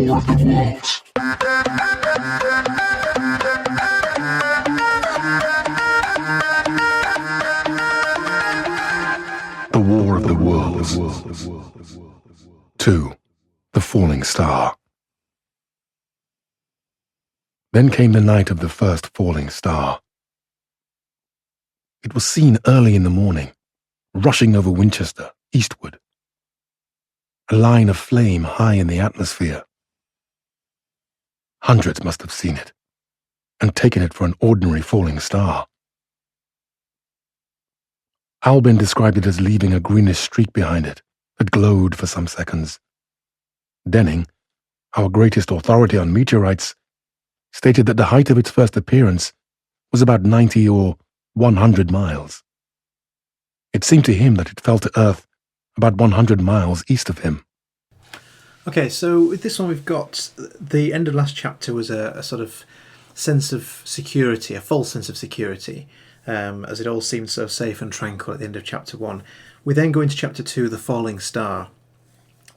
The War of the Worlds. 2. The Falling Star. Then came the night of the first falling star. It was seen early in the morning, rushing over Winchester, eastward. A line of flame high in the atmosphere. Hundreds must have seen it, and taken it for an ordinary falling star. Albin described it as leaving a greenish streak behind it that glowed for some seconds. Denning, our greatest authority on meteorites, stated that the height of its first appearance was about 90 or 100 miles. It seemed to him that it fell to Earth about 100 miles east of him. Okay, so with this one we've got the end of last chapter was a sort of sense of security, a false sense of security, as it all seemed so safe and tranquil at the end of chapter 1. We then go into chapter 2, The Falling Star,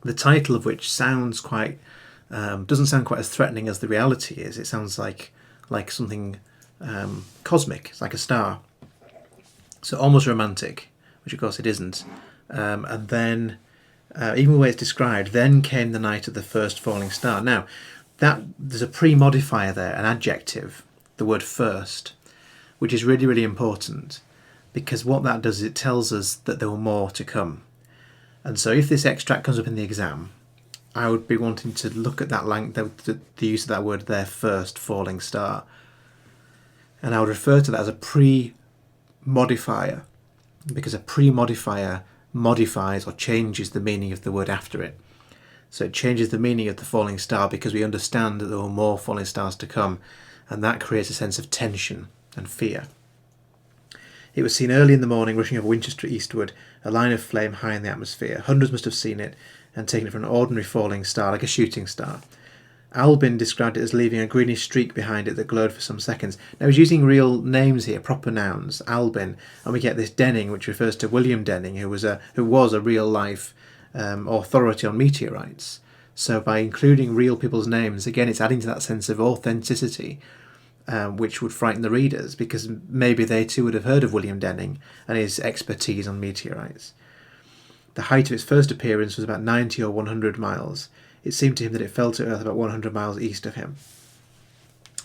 the title of which sounds quite doesn't sound quite as threatening as the reality is. It sounds like something cosmic. It's like a star. So almost romantic, which of course it isn't. And then, even the way it's described, then came the night of the first falling star. Now, there's a pre-modifier there, an adjective, the word first, which is really, really important, because what that does is it tells us that there were more to come. And so if this extract comes up in the exam, I would be wanting to look at that the use of that word there, first falling star. And I would refer to that as a pre-modifier, because a pre-modifier modifies or changes the meaning of the word after it. So it changes the meaning of the falling star because we understand that there were more falling stars to come, and that creates a sense of tension and fear. It was seen early in the morning, rushing over Winchester eastward, a line of flame high in the atmosphere. Hundreds must have seen it and taken it for an ordinary falling star, like a shooting star. Albin described it as leaving a greenish streak behind it that glowed for some seconds. Now he's using real names here, proper nouns, Albin, and we get this Denning, which refers to William Denning, who was a real-life authority on meteorites. So by including real people's names, again, it's adding to that sense of authenticity, which would frighten the readers, because maybe they too would have heard of William Denning and his expertise on meteorites. The height of its first appearance was about 90 or 100 miles. It seemed to him that it fell to Earth about 100 miles east of him.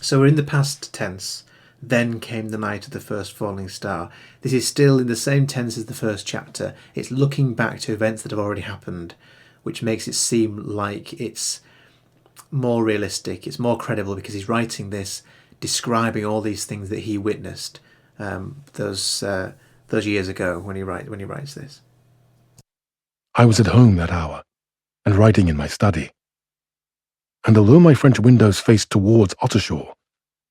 So we're in the past tense. Then came the night of the first falling star. This is still in the same tense as the first chapter. It's looking back to events that have already happened, which makes it seem like it's more realistic, it's more credible, because he's writing this describing all these things that he witnessed those years ago when he writes this. I was at home that hour, and writing in my study. And although my French windows faced towards Ottershaw,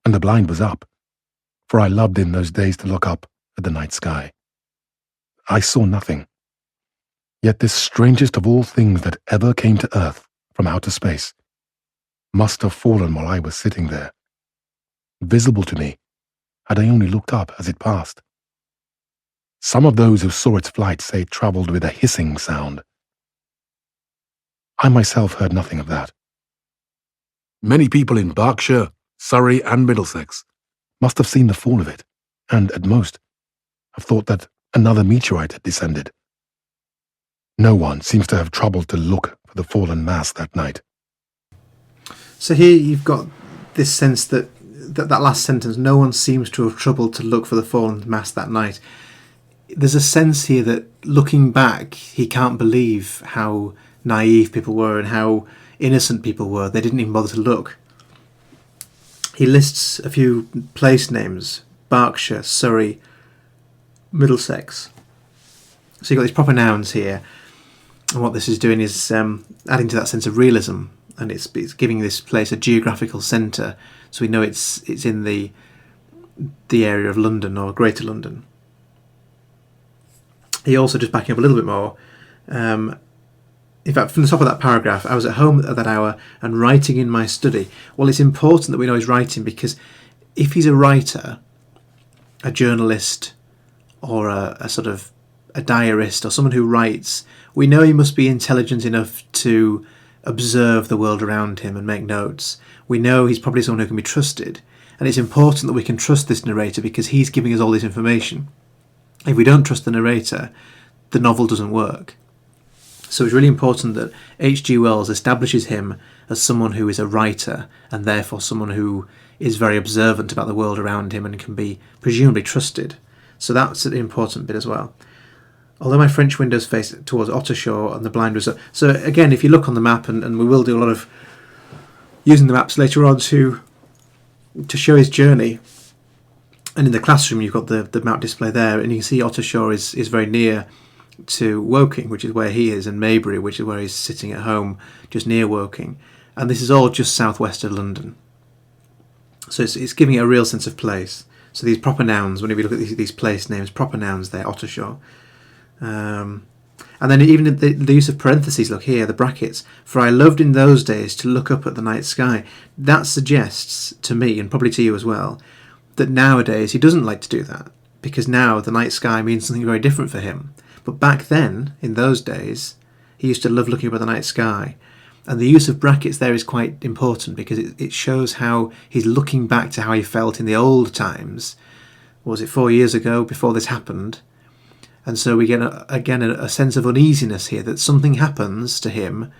and the blind was up, for I loved in those days to look up at the night sky, I saw nothing. Yet this strangest of all things that ever came to Earth from outer space must have fallen while I was sitting there, visible to me, had I only looked up as it passed. Some of those who saw its flight say it travelled with a hissing sound. I myself heard nothing of that. Many people in Berkshire, Surrey, and Middlesex must have seen the fall of it, and, at most, have thought that another meteorite had descended. No one seems to have troubled to look for the fallen mass that night. So here you've got this sense that last sentence, no one seems to have troubled to look for the fallen mass that night. There's a sense here that, looking back, he can't believe how naive people were and how innocent people were. They didn't even bother to look. He lists a few place names: Berkshire, Surrey, Middlesex. So you've got these proper nouns here, and what this is doing is adding to that sense of realism, and it's giving this place a geographical centre, so we know it's in the area of London or Greater London. He also, just backing up a little bit more, in fact, from the top of that paragraph, I was at home at that hour and writing in my study. Well, it's important that we know he's writing, because if he's a writer, a journalist, or a sort of a diarist, or someone who writes, we know he must be intelligent enough to observe the world around him and make notes. We know he's probably someone who can be trusted, and it's important that we can trust this narrator because he's giving us all this information. If we don't trust the narrator, the novel doesn't work. So it's really important that H.G. Wells establishes him as someone who is a writer, and therefore someone who is very observant about the world around him and can be presumably trusted. So that's an important bit as well. Although my French windows face towards Ottershaw and the blind was up. So again, if you look on the map, and we will do a lot of using the maps later on to show his journey. And in the classroom, you've got the map display there, and you can see Ottershaw is very near to Woking, which is where he is, and Maybury, which is where he's sitting at home, just near Woking. And this is all just southwest of London. So it's giving it a real sense of place. So these proper nouns, whenever you look at these place names, proper nouns there, Ottershaw. And then even the use of parentheses, look here, the brackets, for I loved in those days to look up at the night sky. That suggests to me, and probably to you as well, that nowadays he doesn't like to do that, because now the night sky means something very different for him. But back then, in those days, he used to love looking up at the night sky. And the use of brackets there is quite important because it shows how he's looking back to how he felt in the old times. Was it 4 years ago before this happened? And so we get, a sense of uneasiness here, that something happens to him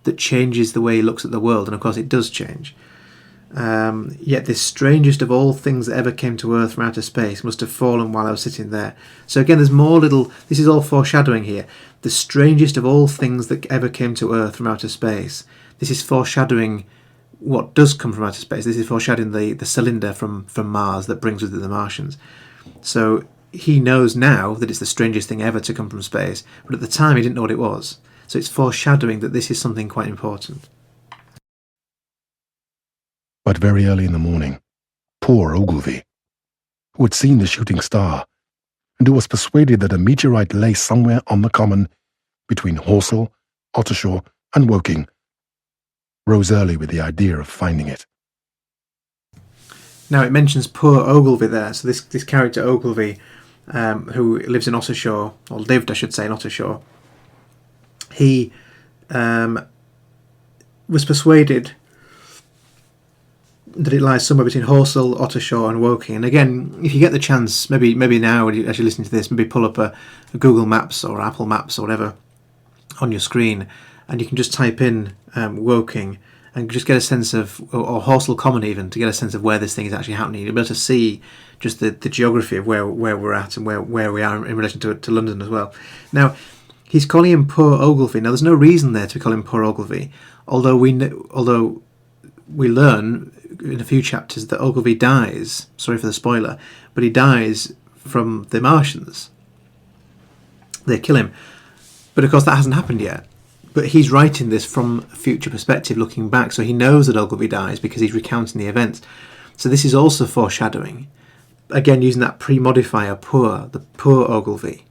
that changes the way he looks at the world. And of course it does change. Yet this strangest of all things that ever came to earth from outer space must have fallen while I was sitting there. So again, there's more this is all foreshadowing here. The strangest of all things that ever came to earth from outer space. This is foreshadowing what does come from outer space. This is foreshadowing the cylinder from Mars that brings with it the Martians. So he knows now that it's the strangest thing ever to come from space, but at the time he didn't know what it was. So it's foreshadowing that this is something quite important. But very early in the morning, poor Ogilvy, who had seen the shooting star, and who was persuaded that a meteorite lay somewhere on the common between Horsell, Ottershaw, and Woking, rose early with the idea of finding it. Now it mentions poor Ogilvy there, so this character Ogilvy, who lives in Ottershaw, or lived, I should say, in Ottershaw, he was persuaded that it lies somewhere between Horsell, Ottershaw and Woking. And again, if you get the chance, maybe now as you're listening to this, maybe pull up a Google Maps or Apple Maps or whatever on your screen, and you can just type in Woking and just get a sense of, or Horsell Common even, to get a sense of where this thing is actually happening. You'll be able to see just the geography of where we're at and where we are in relation to London as well. Now, he's calling him poor Ogilvy. Now, there's no reason there to call him poor Ogilvy, although we learn in a few chapters that Ogilvy dies, sorry for the spoiler, but he dies from the Martians. They kill him. But of course that hasn't happened yet. But he's writing this from a future perspective, looking back, so he knows that Ogilvy dies because he's recounting the events. So this is also foreshadowing. Again, using that pre-modifier, poor, the poor Ogilvy.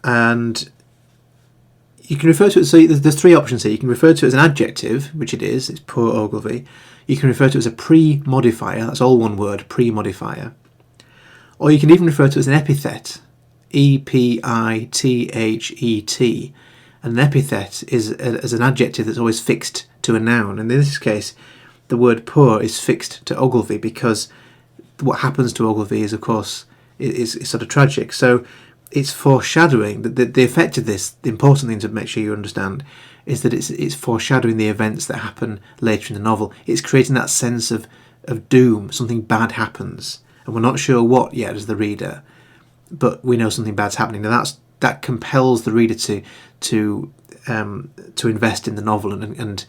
And you can refer to it, so there's three options here. You can refer to it as an adjective, which it is, it's poor Ogilvy. You can refer to it as a pre-modifier, that's all one word, pre-modifier. Or you can even refer to it as an epithet, E-P-I-T-H-E-T. And an epithet is as an adjective that's always fixed to a noun. And in this case, the word poor is fixed to Ogilvy because what happens to Ogilvy is, of course, is sort of tragic. So it's foreshadowing that the effect of this, the important thing to make sure you understand, is that it's foreshadowing the events that happen later in the novel. It's creating that sense of doom. Something bad happens, and we're not sure what yet as the reader, but we know something bad's happening. Now that compels the reader to invest in the novel and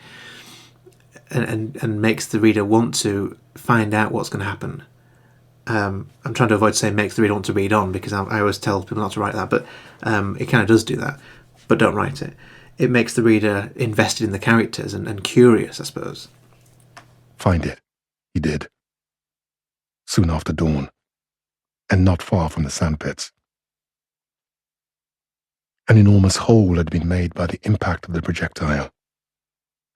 makes the reader want to find out what's going to happen. I'm trying to avoid saying makes the reader want to read on, because I always tell people not to write that, but it kind of does do that. But don't write it. It makes the reader invested in the characters and curious, I suppose. Find it, he did, soon after dawn, and not far from the sandpits. An enormous hole had been made by the impact of the projectile,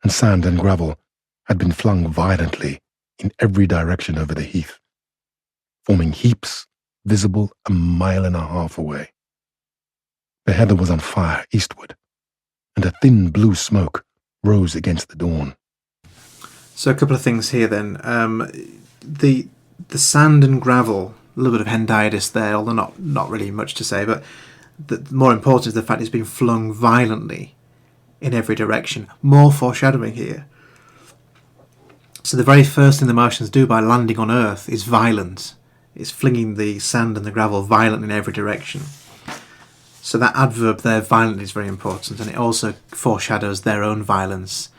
and sand and gravel had been flung violently in every direction over the heath, forming heaps visible a mile and a half away. The heather was on fire eastward, and a thin blue smoke rose against the dawn. So a couple of things here then. The sand and gravel, a little bit of hendiadys there, although not really much to say, but the more important is the fact it's been flung violently in every direction. More foreshadowing here. So the very first thing the Martians do by landing on Earth is violent. It's flinging the sand and the gravel violently in every direction. So that adverb there, violently, is very important, and it also foreshadows their own violence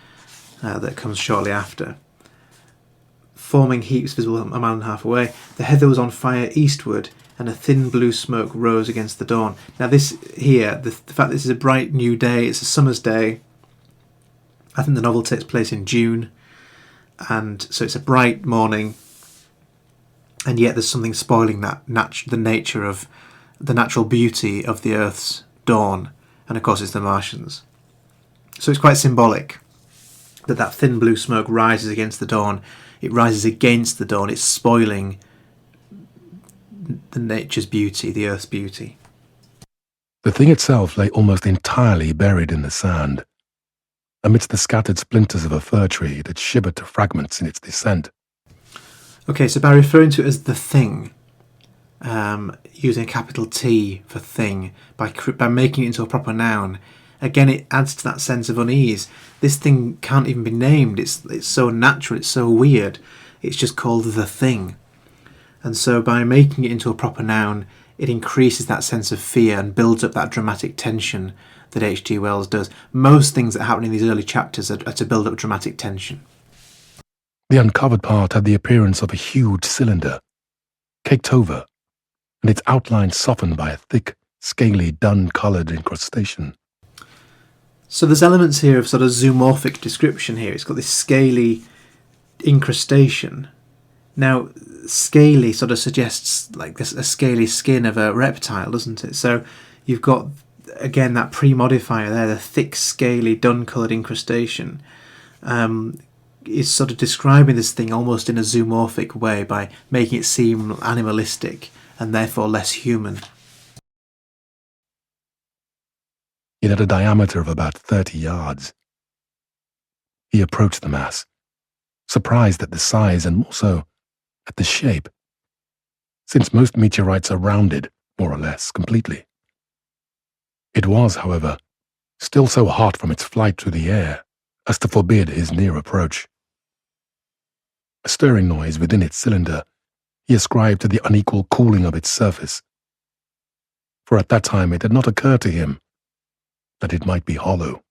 that comes shortly after. Forming heaps visible a mile and a half away, the heather was on fire eastward, and a thin blue smoke rose against the dawn. Now this here, the fact that this is a bright new day, it's a summer's day. I think the novel takes place in June, and so it's a bright morning, and yet there's something spoiling that the nature of the natural beauty of the Earth's dawn, and of course it's the Martians. So it's quite symbolic that thin blue smoke rises against the dawn. It rises against the dawn. It's spoiling the nature's beauty, the Earth's beauty. The thing itself lay almost entirely buried in the sand, amidst the scattered splinters of a fir tree that shivered to fragments in its descent. Okay, so by referring to it as the thing, using a capital T for thing, by making it into a proper noun, again it adds to that sense of unease. This thing can't even be named. It's so natural, it's so weird. It's just called the thing. And so by making it into a proper noun, it increases that sense of fear and builds up that dramatic tension that H.G. Wells does. Most things that happen in these early chapters are to build up dramatic tension. The uncovered part had the appearance of a huge cylinder, caked over, and its outline softened by a thick, scaly, dun-coloured incrustation. So there's elements here of sort of zoomorphic description here. It's got this scaly incrustation. Now, scaly sort of suggests like this, a scaly skin of a reptile, doesn't it? So you've got, again, that pre-modifier there, the thick, scaly, dun-coloured incrustation. Is sort of describing this thing almost in a zoomorphic way by making it seem animalistic and therefore less human. It had a diameter of about 30 yards. He approached the mass, surprised at the size and more so at the shape, since most meteorites are rounded, more or less, completely. It was, however, still so hot from its flight through the air as to forbid his near approach. A stirring noise within its cylinder he ascribed to the unequal cooling of its surface, for at that time it had not occurred to him that it might be hollow.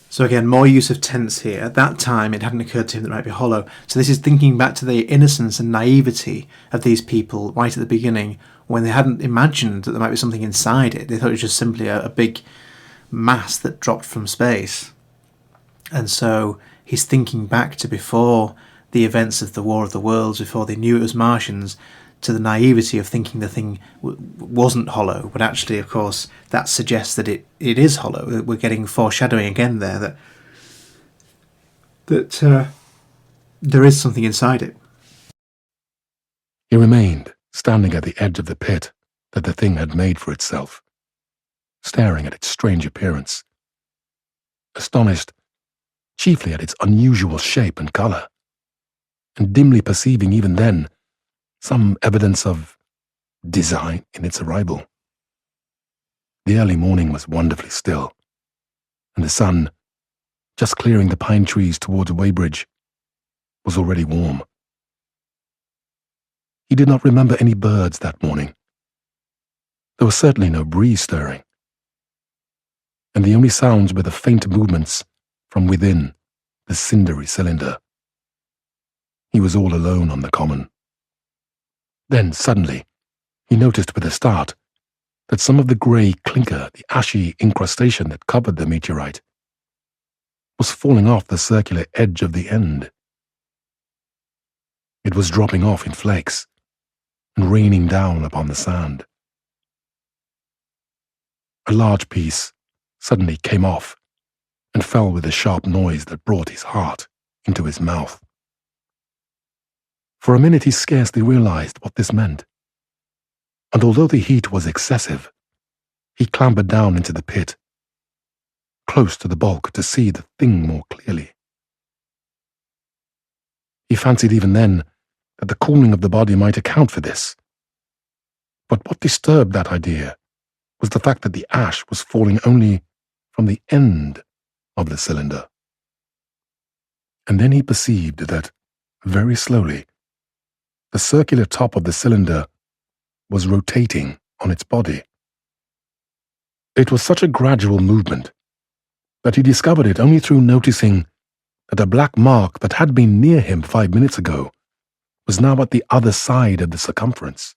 So again, more use of tense here. At that time, it hadn't occurred to him that it might be hollow. So this is thinking back to the innocence and naivety of these people right at the beginning, when they hadn't imagined that there might be something inside it. They thought it was just simply a big mass that dropped from space. And so he's thinking back to before the events of the War of the Worlds, before they knew it was Martians, to the naivety of thinking the thing wasn't hollow. But actually, of course, that suggests that it is hollow. We're getting foreshadowing again there that there is something inside it. He remained standing at the edge of the pit that the thing had made for itself, staring at its strange appearance, astonished chiefly at its unusual shape and colour, and dimly perceiving even then some evidence of design in its arrival. The early morning was wonderfully still, and the sun, just clearing the pine trees towards Weybridge, was already warm. He did not remember any birds that morning. There was certainly no breeze stirring, and the only sounds were the faint movements from within the cindery cylinder. He was all alone on the common. Then, suddenly, he noticed with a start that some of the grey clinker, the ashy incrustation that covered the meteorite, was falling off the circular edge of the end. It was dropping off in flakes and raining down upon the sand. A large piece suddenly came off and fell with a sharp noise that brought his heart into his mouth. For a minute he scarcely realized what this meant, and although the heat was excessive, he clambered down into the pit, close to the bulk to see the thing more clearly. He fancied even then that the cooling of the body might account for this. But what disturbed that idea was the fact that the ash was falling only from the end of the cylinder. And then he perceived that, very slowly, the circular top of the cylinder was rotating on its body. It was such a gradual movement that he discovered it only through noticing that a black mark that had been near him 5 minutes ago was now at the other side of the circumference.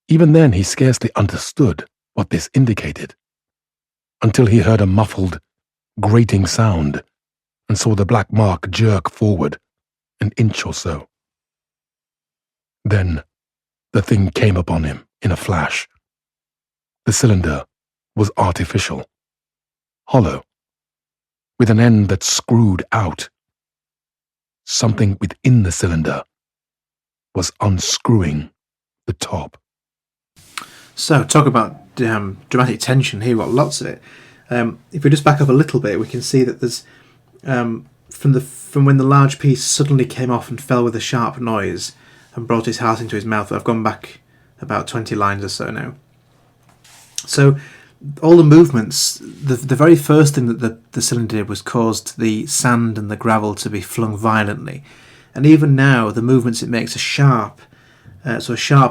Even then he scarcely understood what this indicated, until he heard a muffled, grating sound and saw the black mark jerk forward an inch or so. Then the thing came upon him in a flash. The cylinder was artificial, hollow, with an end that screwed out. Something within the cylinder was unscrewing the top. So, talk about dramatic tension here. We've got lots of it. If we just back up a little bit, we can see that there's from when the large piece suddenly came off and fell with a sharp noise and brought his heart into his mouth. I've gone back about 20 lines or so now. So all the movements, the very first thing that the cylinder did was caused the sand and the gravel to be flung violently. And even now, the movements it makes a sharp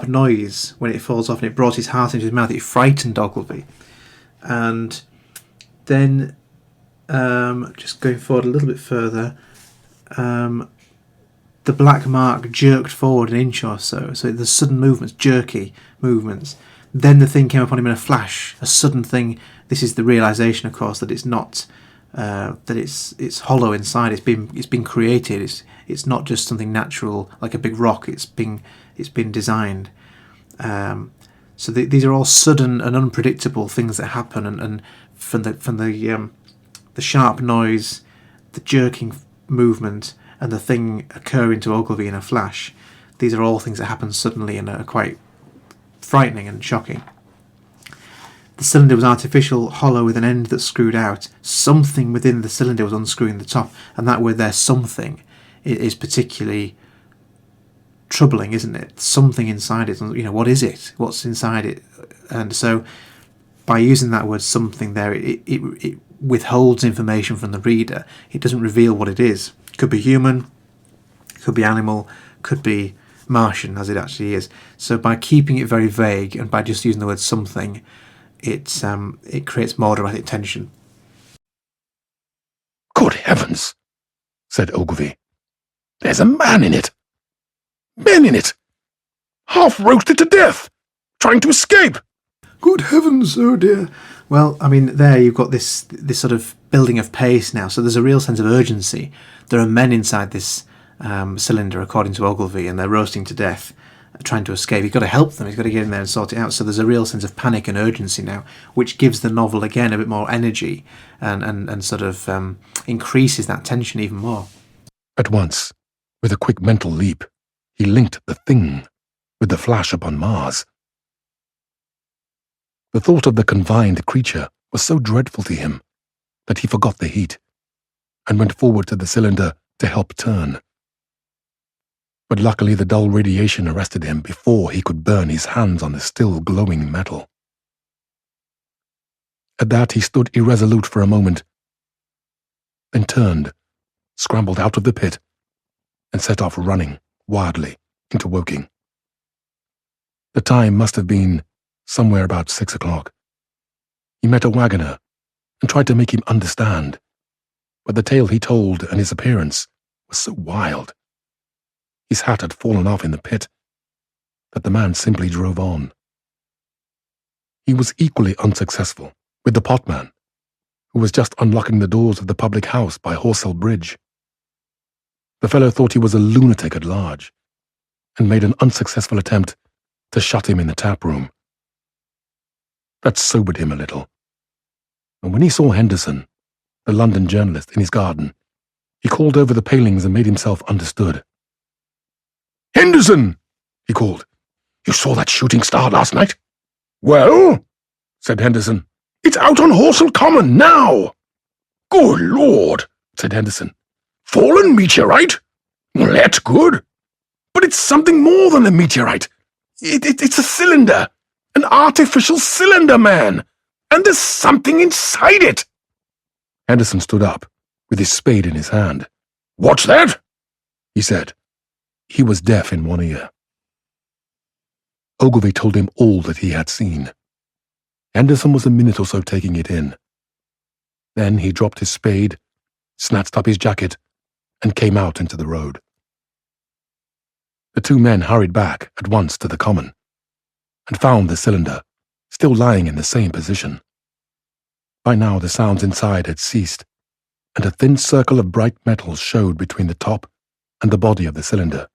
noise when it falls off, and it brought his heart into his mouth. It frightened Ogilvy. And then, just going forward a little bit further, the black mark jerked forward an inch or so. So the sudden movements, jerky movements. Then the thing came upon him in a flash, a sudden thing. This is the realization, of course, that it's not, that it's hollow inside. It's been created. It's not just something natural like a big rock. It's been designed. So these are all sudden and unpredictable things that happen. And from the sharp noise, the jerking movement, and the thing occurring to Ogilvy in a flash, these are all things that happen suddenly and are quite frightening and shocking. The cylinder was artificial, hollow, with an end that screwed out. Something within the cylinder was unscrewing the top, and that word there, something, is particularly troubling, isn't it? Something inside it. What is it? What's inside it? And so, by using that word something there, it withholds information from the reader. It doesn't reveal what it is. It could be human, could be animal, could be Martian, as it actually is. So by keeping it very vague and by just using the word something, it creates more dramatic tension. "Good heavens," said Ogilvy. "There's a man in it. Men in it. Half roasted to death, trying to escape." Good heavens, oh dear. Well, I mean, there you've got this sort of building of pace now. So there's a real sense of urgency. There are men inside this cylinder, according to Ogilvy, and they're roasting to death, trying to escape. He's got to help them. He's got to get in there and sort it out. So there's a real sense of panic and urgency now, which gives the novel again a bit more energy and sort of increases that tension even more. At once, with a quick mental leap, he linked the thing with the flash upon Mars. The thought of the confined creature was so dreadful to him that he forgot the heat and went forward to the cylinder to help turn. But luckily the dull radiation arrested him before he could burn his hands on the still glowing metal. At that he stood irresolute for a moment, then turned, scrambled out of the pit, and set off running wildly into Woking. The time must have been somewhere about 6 o'clock. He met a wagoner and tried to make him understand, but the tale he told and his appearance was so wild, his hat had fallen off in the pit, that the man simply drove on. He was equally unsuccessful with the potman, who was just unlocking the doors of the public house by Horsell Bridge. The fellow thought he was a lunatic at large, and made an unsuccessful attempt to shut him in the tap room. That sobered him a little, and when he saw Henderson, the London journalist, in his garden, he called over the palings and made himself understood. "Henderson!" he called. "You saw that shooting star last night?" "Well?" said Henderson. It's out on Horsell Common now! Good Lord, said Henderson. Fallen meteorite? Well, that's good. But it's something more than a meteorite. It's a cylinder. An artificial cylinder, man. And there's something inside it. Henderson stood up, with his spade in his hand. What's that? He said. He was deaf in one ear. Ogilvy told him all that he had seen. Henderson was a minute or so taking it in. Then he dropped his spade, snatched up his jacket, and came out into the road. The two men hurried back at once to the common, and found the cylinder still lying in the same position. By now the sounds inside had ceased, and a thin circle of bright metal showed between the top and the body of the cylinder.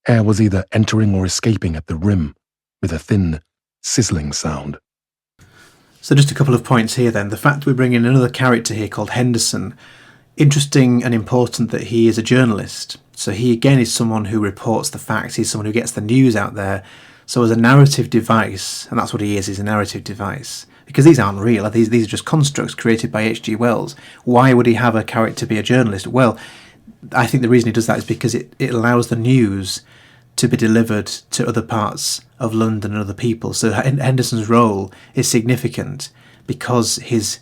Air was either entering or escaping at the rim with a thin, sizzling sound. So just a couple of points here then. The fact we bring in another character here called Henderson, interesting and important that he is a journalist. So he again is someone who reports the facts, he's someone who gets the news out there. So as a narrative device, and that's what he is, he's a narrative device. Because these aren't real, these are just constructs created by H.G. Wells. Why would he have a character be a journalist? Well, I think the reason he does that is because it allows the news to be delivered to other parts of London and other people. So Henderson's role is significant because his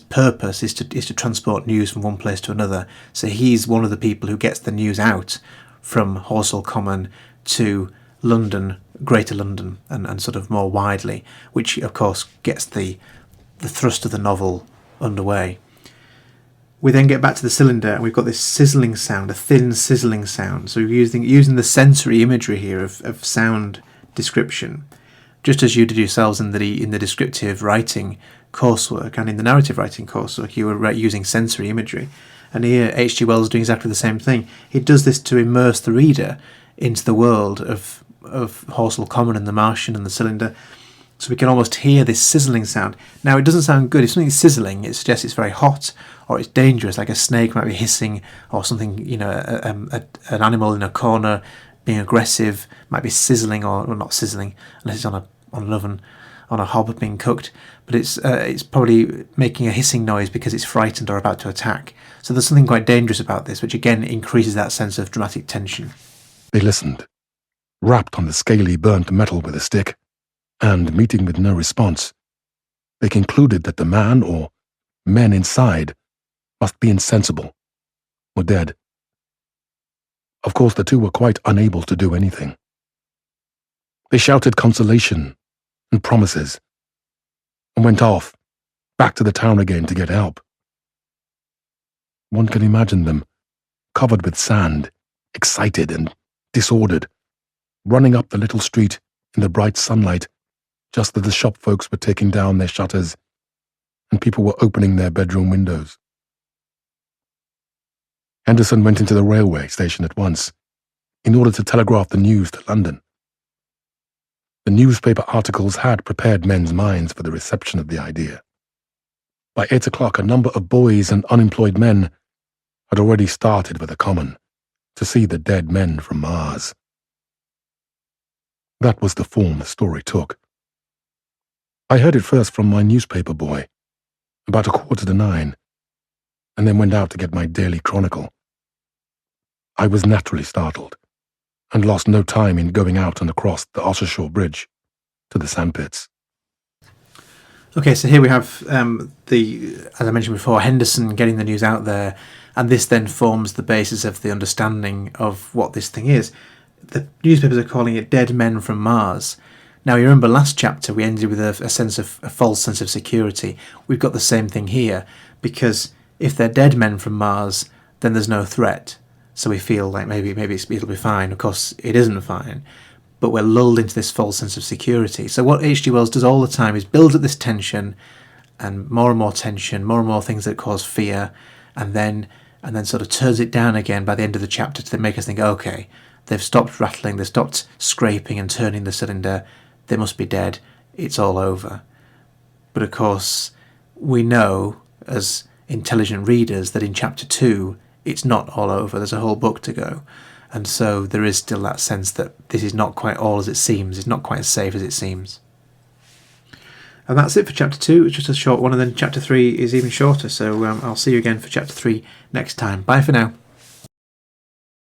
purpose is to transport news from one place to another. So he's one of the people who gets the news out from Horsell Common to London, Greater London, and sort of more widely, which of course gets the thrust of the novel underway. We then get back to the cylinder and we've got this sizzling sound, a thin sizzling sound. So we're using the sensory imagery here of sound description, just as you did yourselves in the descriptive writing coursework and in the narrative writing coursework, you were using sensory imagery. And here H.G. Wells is doing exactly the same thing. He does this to immerse the reader into the world of Horsell Common and the Martian and the cylinder. So we can almost hear this sizzling sound. Now, it doesn't sound good. If something's sizzling, it suggests it's very hot or it's dangerous, like a snake might be hissing or something, an animal in a corner being aggressive might be sizzling, or well, not sizzling, unless it's on an oven, on a hob being cooked. But it's probably making a hissing noise because it's frightened or about to attack. So there's something quite dangerous about this, which again increases that sense of dramatic tension. They listened, rapped on the scaly burnt metal with a stick, and, meeting with no response, they concluded that the man or men inside must be insensible or dead. Of course, the two were quite unable to do anything. They shouted consolation and promises and went off, back to the town again to get help. One can imagine them, covered with sand, excited and disordered, running up the little street in the bright sunlight, just as the shop folks were taking down their shutters and people were opening their bedroom windows. Henderson went into the railway station at once in order to telegraph the news to London. The newspaper articles had prepared men's minds for the reception of the idea. By 8 o'clock, a number of boys and unemployed men had already started for the common to see the dead men from Mars. That was the form the story took. I heard it first from my newspaper boy, about 9:15, and then went out to get my daily chronicle. I was naturally startled, and lost no time in going out and across the Ottershaw Bridge to the sandpits. Okay, so here we have as I mentioned before, Henderson getting the news out there, and this then forms the basis of the understanding of what this thing is. The newspapers are calling it Dead Men from Mars. Now, you remember last chapter we ended with a false sense of security. We've got the same thing here, because if they're dead men from Mars, then there's no threat. So we feel like maybe it'll be fine. Of course, it isn't fine, but we're lulled into this false sense of security. So what H.G. Wells does all the time is build up this tension, and more tension, more and more things that cause fear, and then sort of turns it down again by the end of the chapter to make us think, okay, they've stopped rattling, they've stopped scraping and turning the cylinder, they must be dead, it's all over. But of course, we know as intelligent readers that in chapter 2, it's not all over, there's a whole book to go. And so there is still that sense that this is not quite all as it seems, it's not quite as safe as it seems. And that's it for chapter 2. It's just a short one, and then chapter 3 is even shorter. So I'll see you again for chapter 3 next time. Bye for now.